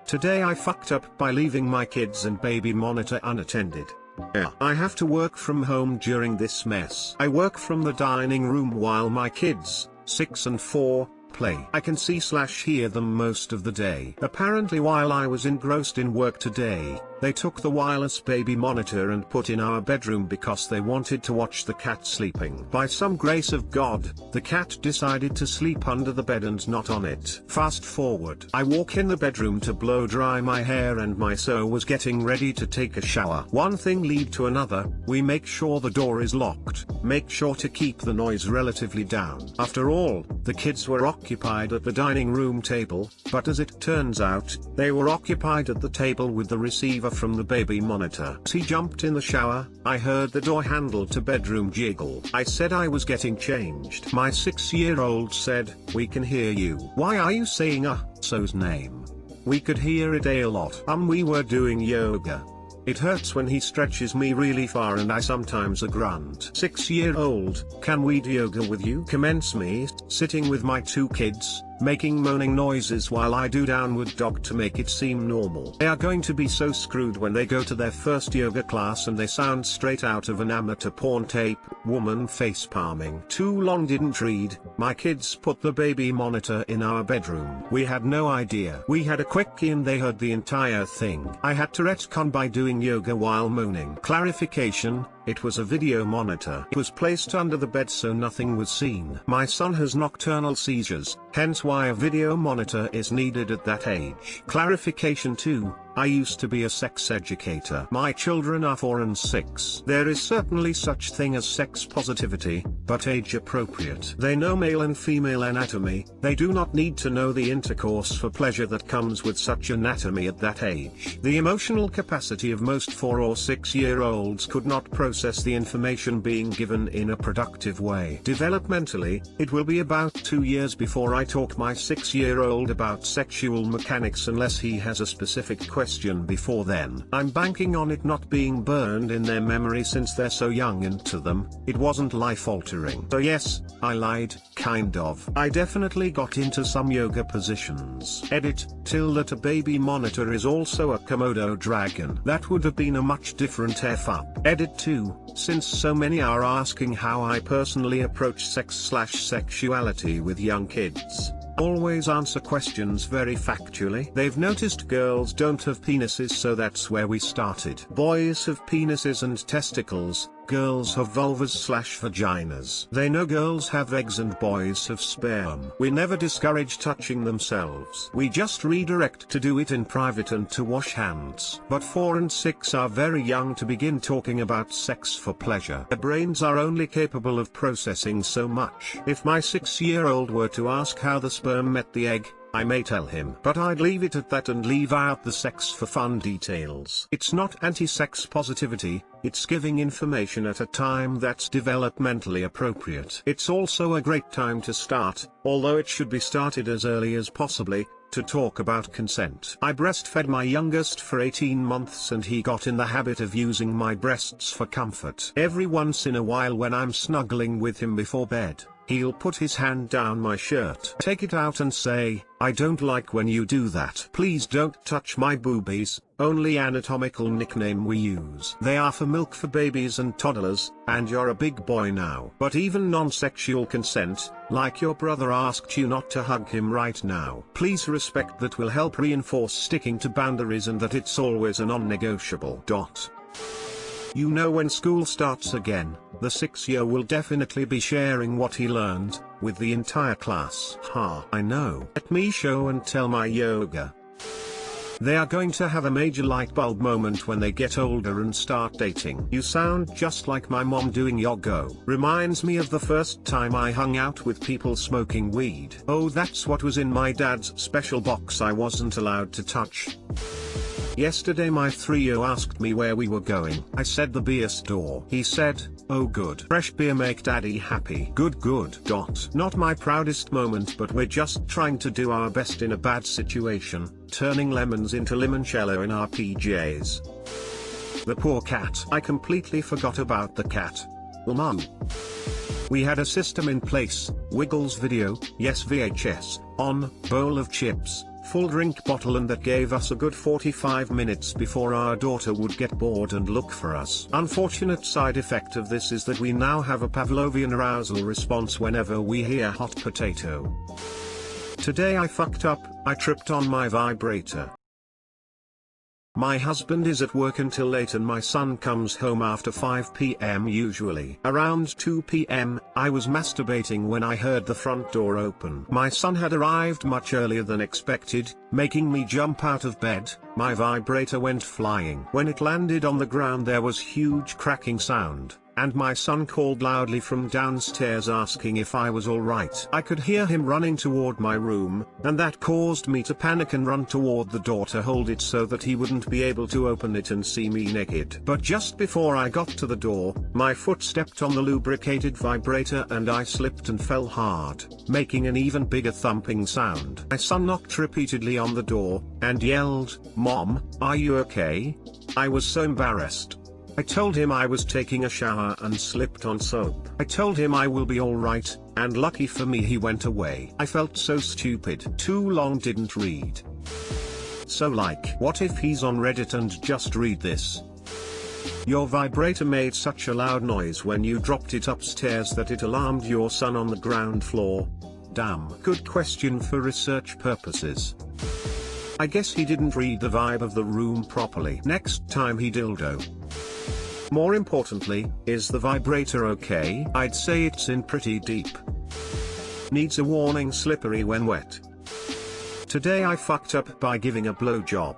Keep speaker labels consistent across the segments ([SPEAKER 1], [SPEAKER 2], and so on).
[SPEAKER 1] Today I fucked up by leaving my kids and baby monitor unattended. Yeah, I have to work from home during this mess. I work from the dining room while my kids, 6 and 4, play. I can see/hear them most of the day. Apparently while I was engrossed in work today, they took the wireless baby monitor and put in our bedroom because they wanted to watch the cat sleeping. By some grace of God, the cat decided to sleep under the bed and not on it. Fast forward. I walk in the bedroom to blow dry my hair and my so was getting ready to take a shower. One thing lead to another, we make sure the door is locked, make sure to keep the noise relatively down. After all, the kids were occupied at the dining room table, but as it turns out, they were occupied at the table with the receiver from the baby monitor. As he jumped in the shower, I heard the door handle to bedroom jiggle. I said I was getting changed. My 6-year-old said, "We can hear you." "Why are you saying so's name?" We could hear it a lot. We were doing yoga. It hurts when he stretches me really far and I sometimes a grunt. 6-year-old, "Can we do yoga with you?" Commence me, sitting with my 2 kids, making moaning noises while I do downward dog to make it seem normal. They are going to be so screwed when they go to their first yoga class and they sound straight out of an amateur porn tape. Woman face palming. Too long didn't read. My kids put the baby monitor in our bedroom. We had no idea. We had a quickie and they heard the entire thing. I had to retcon by doing yoga while moaning. Clarification, it was a video monitor. It was placed under the bed so nothing was seen. My son has nocturnal seizures, hence why a video monitor is needed at that age. Clarification 2, I used to be a sex educator. My children are 4 and 6. There is certainly such thing as sex positivity, but age appropriate. They know male and female anatomy, they do not need to know the intercourse for pleasure that comes with such anatomy at that age. The emotional capacity of most 4 or 6-year-olds could not process the information being given in a productive way. Developmentally, it will be about 2 years before I talk my 6-year-old about sexual mechanics unless he has a specific question before then. I'm banking on it not being burned in their memory since they're so young, and to them, it wasn't life-altering. So yes, I lied, kind of. I definitely got into some yoga positions. Edit, till that a baby monitor is also a Komodo dragon. That would have been a much different F-up. Edit 2, since so many are asking how I personally approach sex/sexuality with young kids. Always answer questions very factually. They've noticed girls don't have penises, so that's where we started. Boys have penises and testicles, girls have vulvas/vaginas. They know girls have eggs and boys have sperm. We never discourage touching themselves. We just redirect to do it in private and to wash hands. But 4 and 6 are very young to begin talking about sex for pleasure. Their brains are only capable of processing so much. If my 6-year-old were to ask how the sperm met the egg, I may tell him, but I'd leave it at that and leave out the sex for fun details. It's not anti-sex positivity, it's giving information at a time that's developmentally appropriate. It's also a great time to start, although it should be started as early as possibly, to talk about consent. I breastfed my youngest for 18 months and he got in the habit of using my breasts for comfort. Every once in a while when I'm snuggling with him before bed, he'll put his hand down my shirt, take it out and say, "I don't like when you do that. Please don't touch my boobies," only anatomical nickname we use. They are for milk for babies and toddlers, and you're a big boy now. But even non-sexual consent, like your brother asked you not to hug him right now. Please respect that will help reinforce sticking to boundaries and that it's always a non-negotiable. You know, when school starts again, the 6-year will definitely be sharing what he learned, with the entire class. I know. Let me show and tell my yoga. They are going to have a major light bulb moment when they get older and start dating. You sound just like my mom doing yoga. Reminds me of the first time I hung out with people smoking weed. Oh, that's what was in my dad's special box I wasn't allowed to touch. Yesterday my 3-year asked me where we were going. I said the beer store. He said, "Oh good. Fresh beer make daddy happy." Good. Not my proudest moment, but we're just trying to do our best in a bad situation, turning lemons into limoncello in our PJs. The poor cat. I completely forgot about the cat. Mum. We had a system in place, Wiggles video, yes VHS, on, bowl of chips, full drink bottle, and that gave us a good 45 minutes before our daughter would get bored and look for us. Unfortunate side effect of this is that we now have a Pavlovian arousal response whenever we hear hot potato. Today I fucked up, I tripped on my vibrator. My husband is at work until late and my son comes home after 5 p.m. usually. Around 2 p.m., I was masturbating when I heard the front door open. My son had arrived much earlier than expected, making me jump out of bed. My vibrator went flying. When it landed on the ground there was huge cracking sound, and my son called loudly from downstairs asking if I was alright. I could hear him running toward my room, and that caused me to panic and run toward the door to hold it so that he wouldn't be able to open it and see me naked. But just before I got to the door, my foot stepped on the lubricated vibrator and I slipped and fell hard, making an even bigger thumping sound. My son knocked repeatedly on the door, and yelled, "Mom, are you okay?" I was so embarrassed. I told him I was taking a shower and slipped on soap. I told him I will be alright, and lucky for me he went away. I felt so stupid. Too long didn't read. So like, what if he's on Reddit and just read this? Your vibrator made such a loud noise when you dropped it upstairs that it alarmed your son on the ground floor. Damn. Good question for research purposes. I guess he didn't read the vibe of the room properly. Next time he dildo. More importantly, is the vibrator okay? I'd say it's in pretty deep. Needs a warning: slippery when wet. Today I fucked up by giving a blowjob.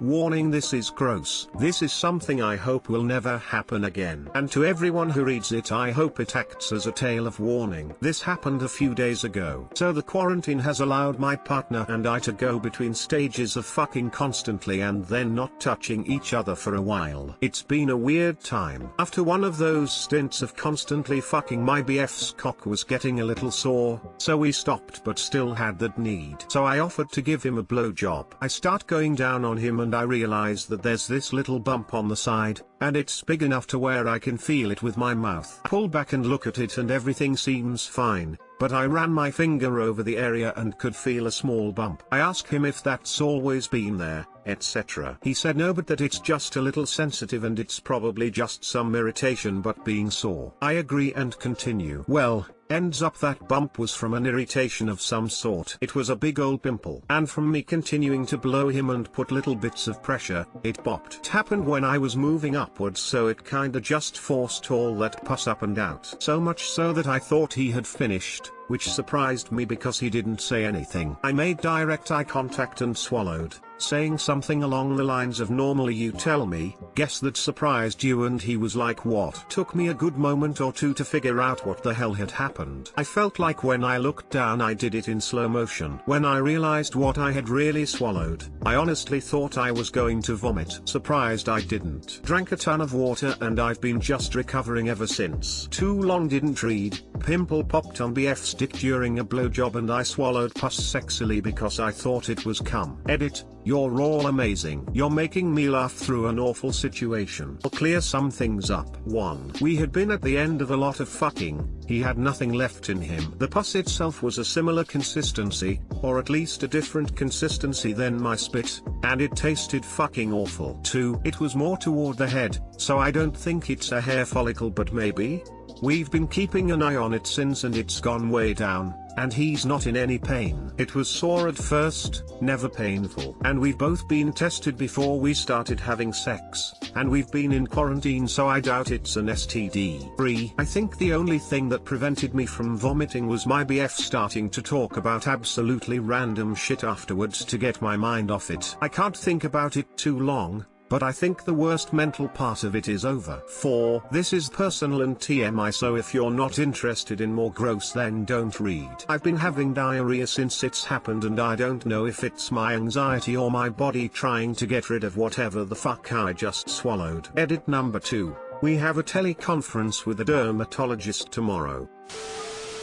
[SPEAKER 1] Warning: this is gross. This is something I hope will never happen again. And to everyone who reads it, I hope it acts as a tale of warning. This happened a few days ago. So the quarantine has allowed my partner and I to go between stages of fucking constantly and then not touching each other for a while. It's been a weird time. After one of those stints of constantly fucking, my BF's cock was getting a little sore, so we stopped but still had that need. So I offered to give him a blowjob. I start going down on him and I realize that there's this little bump on the side, and it's big enough to where I can feel it with my mouth. Pull back and look at it and everything seems fine, but I ran my finger over the area and could feel a small bump. I asked him if that's always been there, etc. He said no, but that it's just a little sensitive and it's probably just some irritation but being sore. I agree and continue. Well, ends up that bump was from an irritation of some sort. It was a big old pimple. And from me continuing to blow him and put little bits of pressure, it popped. It happened when I was moving upwards, so it kinda just forced all that pus up and out. So much so that I thought he had finished, which surprised me because he didn't say anything. I made direct eye contact and swallowed, saying something along the lines of "normally you tell me." Guess that surprised you, and he was like, "What?" Took me a good moment or two to figure out what the hell had happened. I felt like when I looked down I did it in slow motion. When I realized what I had really swallowed, I honestly thought I was going to vomit. Surprised I didn't. Drank a ton of water and I've been just recovering ever since. Too long didn't read. Pimple popped on BF's dick during a blowjob and I swallowed pus sexily because I thought it was cum. Edit: you're all amazing. You're making me laugh through an awful situation. I'll clear some things up. 1. We had been at the end of a lot of fucking. He had nothing left in him. The pus itself was a similar consistency, or at least a different consistency than my spit, and it tasted fucking awful. 2. It was more toward the head, so I don't think it's a hair follicle, but maybe? We've been keeping an eye on it since and it's gone way down, and he's not in any pain. It was sore at first, never painful. And we've both been tested before we started having sex, and we've been in quarantine, so I doubt it's an STD. 3. I think the only thing that prevented me from vomiting was my BF starting to talk about absolutely random shit afterwards to get my mind off it. I can't think about it too long, but I think the worst mental part of it is over. 4. This is personal and TMI, so if you're not interested in more gross then don't read. I've been having diarrhea since it's happened and I don't know if it's my anxiety or my body trying to get rid of whatever the fuck I just swallowed. Edit number 2. We have a teleconference with a dermatologist tomorrow.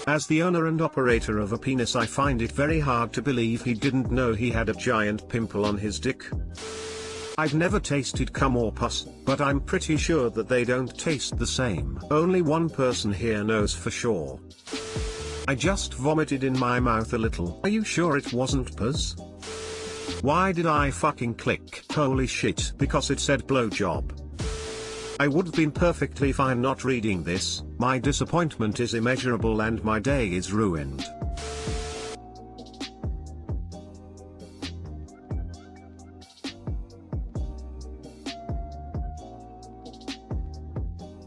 [SPEAKER 1] As the owner and operator of a penis, I find it very hard to believe he didn't know he had a giant pimple on his dick. I've never tasted cum or pus, but I'm pretty sure that they don't taste the same. Only one person here knows for sure. I just vomited in my mouth a little. Are you sure it wasn't pus? Why did I fucking click? Holy shit, because it said blowjob. I would have been perfectly fine not reading this. My disappointment is immeasurable and my day is ruined.